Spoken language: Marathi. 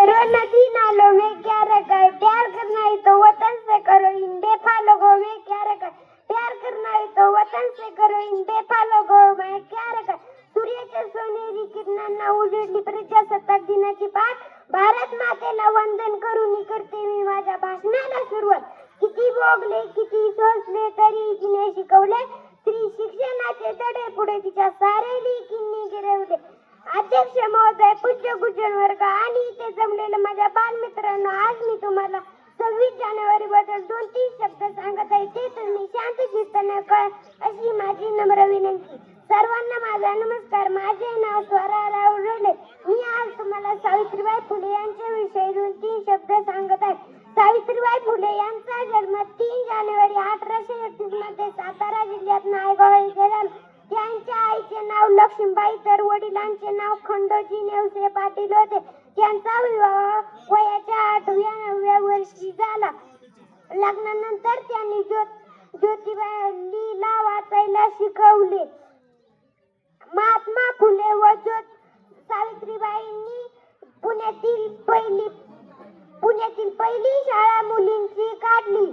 नदी नालों में क्या रखा है, प्यार करना है तो वतन से करो, इन बेफा लोगों में क्या रखा है, प्यार करना है तो वतन से करो, इन बेफा लोगों में क्या रखा है. सूर्याच्या सोनेरी किरणांना उजळली प्रजासत्ताक दिनाची पाठ, भारत मातेला वंदन करून करते मी माझ्या भाषणाला सुरुवात. किती भोगले किती सोसले तरी तिने शिकवले, स्त्री शिक्षणाचे धडे पुढे तिच्या सारे लेकींनी गिरवले. अध्यक्ष महोदय, पूज्य गुरुजन वर्ग आणि इथे जमलेलं माझ्या बालमित्रांनो, आज मी तुम्हाला 26 जानेवारी बद्दल 2-3 शब्द सांगत आहे. ते तुम्ही शांत चित्ताने अशी माझी नम्र विनंती. सर्वांना माझा नमस्कार. माझे नाव स्वरा रावळे. मी आज तुम्हाला सावित्रीबाई फुले यांच्याविषयी 2-3 शब्द सांगत आहे. सावित्रीबाई फुले यांचा जन्म 3 जानेवारी 1831 मध्ये सातारा जिल्ह्यात नायगाव येथे झाला. त्यांच्या आईचे नाव लक्ष्मीबाई तर वडिलांचे नाव खंडोजी नेवसे पाटील होते. त्यांचा विवाह वयाच्या 8व्या-9व्या वर्षी झाला. लग्नानंतर त्यांनी ज्योतिबाईला वाचायला शिकवले. महात्मा फुले व सावित्रीबाईंनी पुण्यातील पहिली शाळा मुलींची काढली.